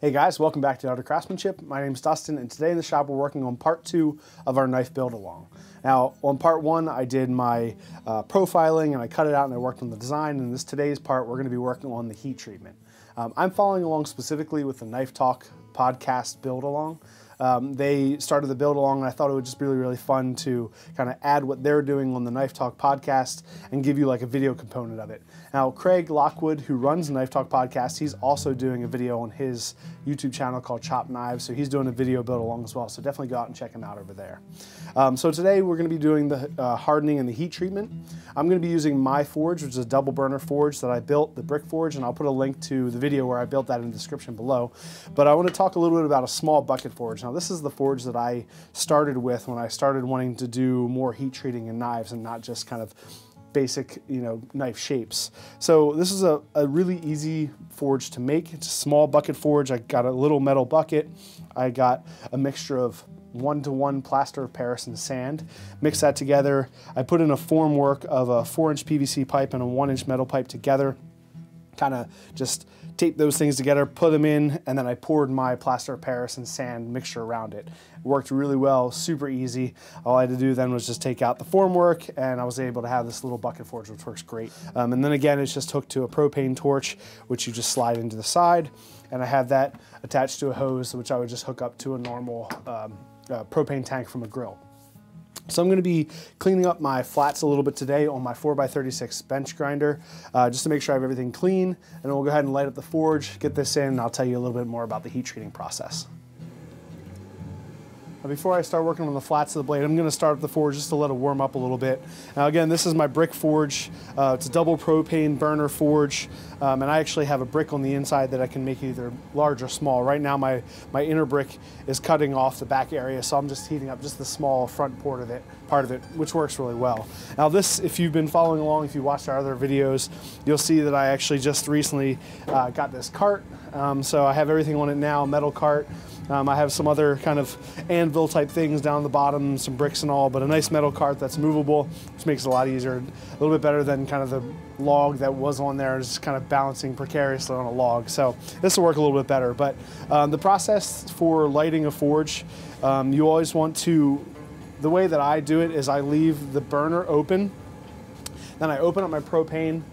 Hey guys, welcome back to Art of Craftsmanship. My name is Dustin, and today in the shop we're working on part 2 of our knife build along. Now, on part 1 I did my profiling and I cut it out and I worked on the design, and today's part we're going to be working on the heat treatment. I'm following along specifically with the Knife Talk podcast build along. They started the build along, and I thought it would just be really fun to kind of add what they're doing on the Knife Talk podcast and give you like a video component of it. Now, Craig Lockwood, who runs the Knife Talk podcast, he's also doing a video on his YouTube channel called Chop Knives, so he's doing a video build along as well, so definitely go out and check him out over there. So today we're going to be doing the hardening and the heat treatment. I'm going to be using my forge, which is a double burner forge that I built, the brick forge, and I'll put a link to the video where I built that in the description below. But I want to talk a little bit about a small bucket forge. Now, this is the forge that I started with when I started wanting to do more heat treating in knives and not just kind of basic, knife shapes. So this is a really easy forge to make. It's a small bucket forge. I got a little metal bucket. I got a mixture of 1-to-1 plaster of Paris and sand. Mix that together. I put in a formwork of a 4-inch PVC pipe and a 1-inch metal pipe together. Kind of just tape those things together, put them in, and then I poured my plaster of Paris and sand mixture around it. It worked really well, super easy. All I had to do then was just take out the formwork, and I was able to have this little bucket forge, which works great. And then again, it's just hooked to a propane torch, which you just slide into the side, and I have that attached to a hose, which I would just hook up to a normal propane tank from a grill. So I'm going to be cleaning up my flats a little bit today on my 4x36 bench grinder, just to make sure I have everything clean, and then we'll go ahead and light up the forge, get this in, and I'll tell you a little bit more about the heat treating process. Before I start working on the flats of the blade, I'm going to start up the forge just to let it warm up a little bit. Now again, this is my brick forge. It's a double propane burner forge, and I actually have a brick on the inside that I can make either large or small. Right now my inner brick is cutting off the back area, so I'm just heating up just the small front part of it, which works really well. Now this, if you've been following along, if you watched our other videos, you'll see that I actually just recently got this cart. So I have everything on it now, metal cart. I have some other kind of anvil type things down the bottom, some bricks and all, but a nice metal cart that's movable, which makes it a lot easier, a little bit better than kind of the log that was on there, just kind of balancing precariously on a log. So this will work a little bit better. But the process for lighting a forge, you always want to, the way that I do it is I leave the burner open, then I open up my propane,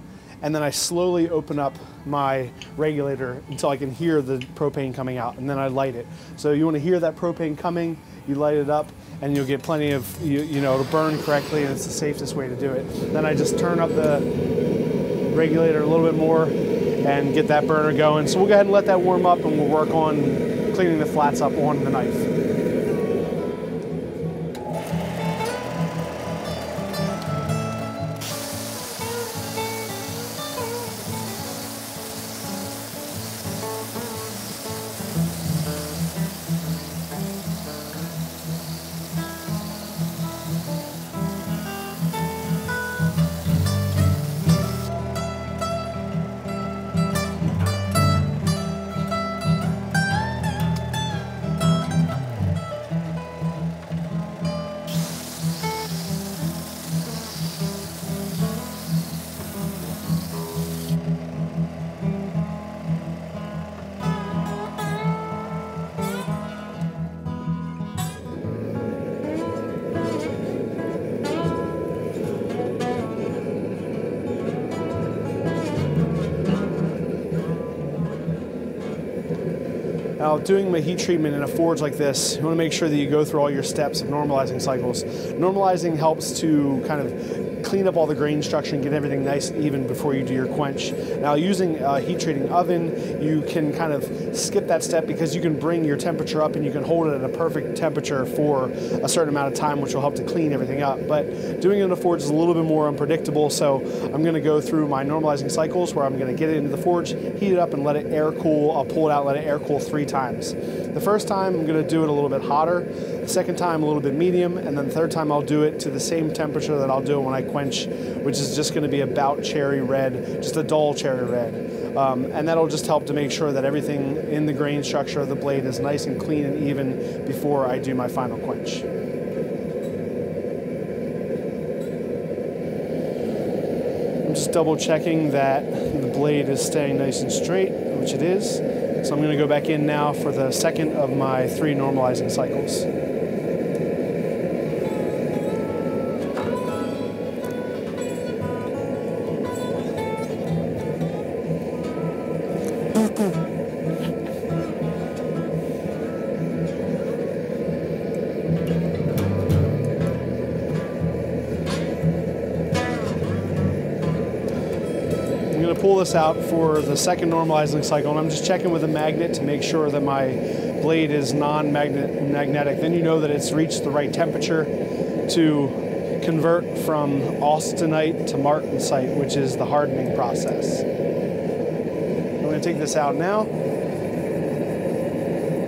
and then I slowly open up my regulator until I can hear the propane coming out, and then I light it. So you want to hear that propane coming, you light it up, and you'll get plenty of, it'll burn correctly, and it's the safest way to do it. Then I just turn up the regulator a little bit more and get that burner going. So we'll go ahead and let that warm up, and we'll work on cleaning the flats up on the knife. Now, doing my heat treatment in a forge like this, you want to make sure that you go through all your steps of normalizing cycles. Normalizing helps to kind of clean up all the grain structure and get everything nice and even before you do your quench. Now, using a heat treating oven, you can kind of skip that step because you can bring your temperature up and you can hold it at a perfect temperature for a certain amount of time, which will help to clean everything up. But doing it in a forge is a little bit more unpredictable, so I'm going to go through my normalizing cycles where I'm going to get it into the forge, heat it up, and let it air cool. I'll pull it out, let it air cool 3 times. The first time I'm going to do it a little bit hotter, the second time a little bit medium, and then the third time I'll do it to the same temperature that I'll do it when I quench, which is just going to be about cherry red, just a dull cherry red. And that'll just help to make sure that everything in the grain structure of the blade is nice and clean and even before I do my final quench. I'm just double checking that the blade is staying nice and straight, which it is. So I'm going to go back in now for the second of my 3 normalizing cycles. I'm going to pull this out for the second normalizing cycle, and I'm just checking with a magnet to make sure that my blade is non-magnetic. Then you know that it's reached the right temperature to convert from austenite to martensite, which is the hardening process. I'm going to take this out now,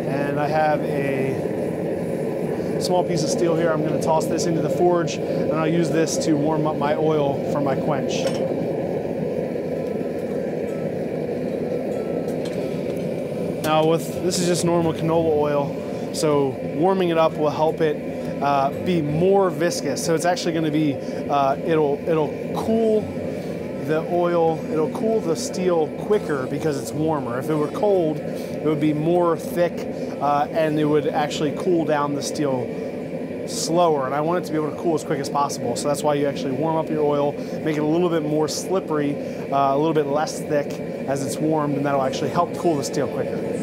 and I have a small piece of steel here. I'm going to toss this into the forge, and I'll use this to warm up my oil for my quench. Now this is just normal canola oil, so warming it up will help it be more viscous. So it's actually going to be, it'll cool the oil, it'll cool the steel quicker because it's warmer. If it were cold, it would be more thick and it would actually cool down the steel slower, and I want it to be able to cool as quick as possible. So that's why you actually warm up your oil, make it a little bit more slippery, a little bit less thick as it's warmed, and that'll actually help cool the steel quicker.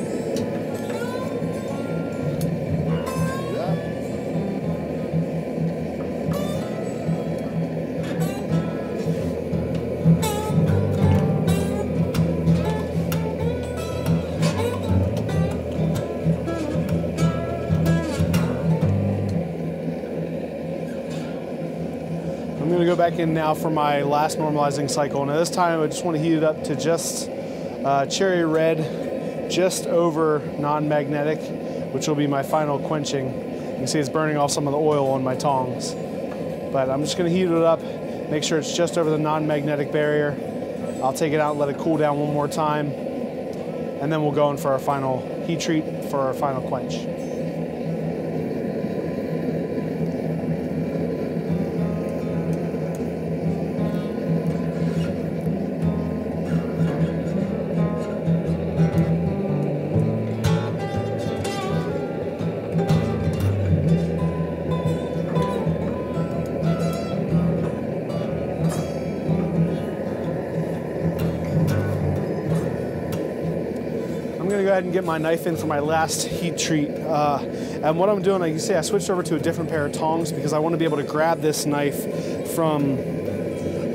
I'm going to go back in now for my last normalizing cycle. Now this time I just want to heat it up to just cherry red, just over non-magnetic, which will be my final quenching. You can see it's burning off some of the oil on my tongs. But I'm just going to heat it up, make sure it's just over the non-magnetic barrier. I'll take it out and let it cool down one more time, and then we'll go in for our final heat treat for our final quench. I'm going to go ahead and get my knife in for my last heat treat. And what I'm doing, like you see, I switched over to a different pair of tongs because I want to be able to grab this knife from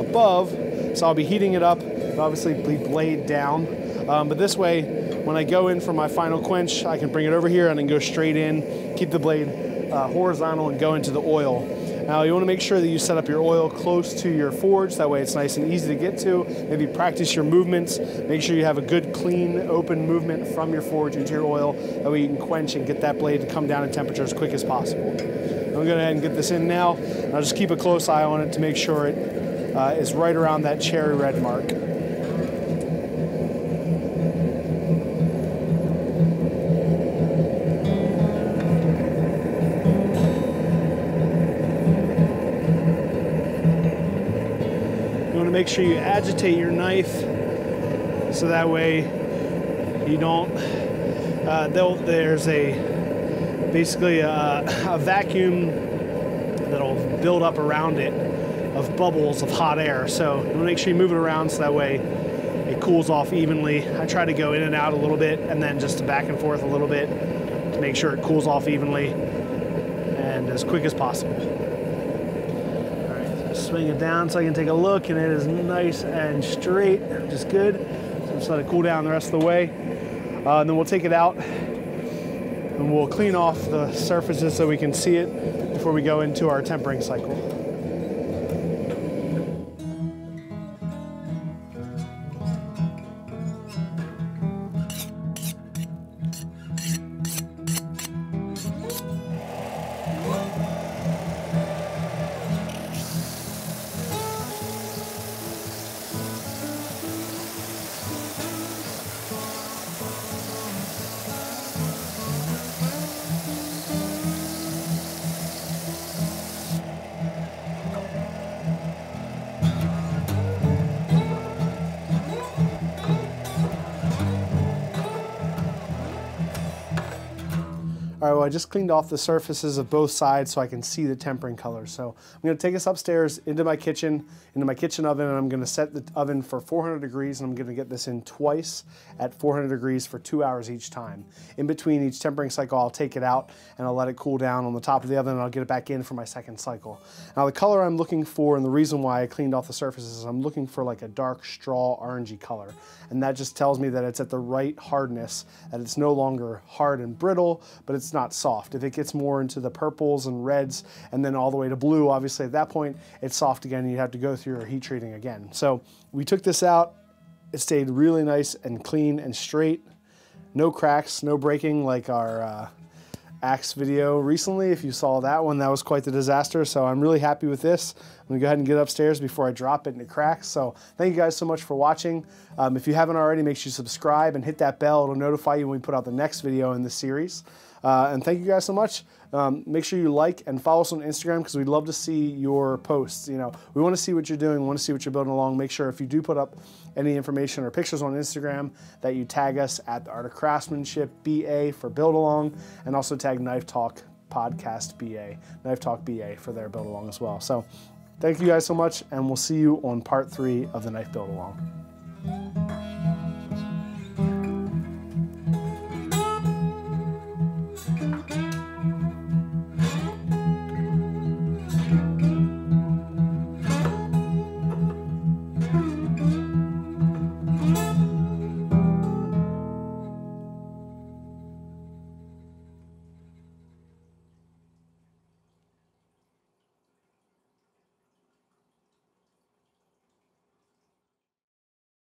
above. So I'll be heating it up, obviously blade down. But this way, when I go in for my final quench, I can bring it over here and then go straight in, keep the blade horizontal and go into the oil. Now you want to make sure that you set up your oil close to your forge, that way it's nice and easy to get to. Maybe practice your movements, make sure you have a good clean open movement from your forge into your oil, that way you can quench and get that blade to come down in temperature as quick as possible. I'm going to go ahead and get this in now. I'll just keep a close eye on it to make sure it is right around that cherry red mark. Make sure you agitate your knife so that way you don't, there's basically a vacuum that'll build up around it of bubbles of hot air. So you want to make sure you move it around so that way it cools off evenly. I try to go in and out a little bit and then just back and forth a little bit to make sure it cools off evenly and as quick as possible. Swing it down so I can take a look, and it is nice and straight, which is good. So just let it cool down the rest of the way. And then we'll take it out and we'll clean off the surfaces so we can see it before we go into our tempering cycle. All right, well, I just cleaned off the surfaces of both sides so I can see the tempering colors. So I'm going to take us upstairs into my kitchen oven, and I'm going to set the oven for 400 degrees, and I'm going to get this in twice at 400 degrees for 2 hours each time. In between each tempering cycle, I'll take it out and I'll let it cool down on the top of the oven, and I'll get it back in for my second cycle. Now, the color I'm looking for, and the reason why I cleaned off the surfaces, is I'm looking for like a dark straw orangey color. And that just tells me that it's at the right hardness, that it's no longer hard and brittle, but it's not soft. If it gets more into the purples and reds and then all the way to blue, obviously at that point it's soft again and you have to go through your heat treating again. So we took this out. It stayed really nice and clean and straight. No cracks, no breaking like our axe video recently. If you saw that one, that was quite the disaster. So I'm really happy with this. I'm gonna go ahead and get upstairs before I drop it and it cracks. So thank you guys so much for watching. If you haven't already, make sure you subscribe and hit that bell. It'll notify you when we put out the next video in this series. And thank you guys so much. Make sure you like and follow us on Instagram because we'd love to see your posts. You know, we want to see what you're doing. We want to see what you're building along. Make sure if you do put up any information or pictures on Instagram that you tag us at the Art of Craftsmanship BA for Build Along, and also tag Knife Talk Podcast BA, Knife Talk BA for their Build Along as well. So thank you guys so much, and we'll see you on part 3 of the Knife Build Along.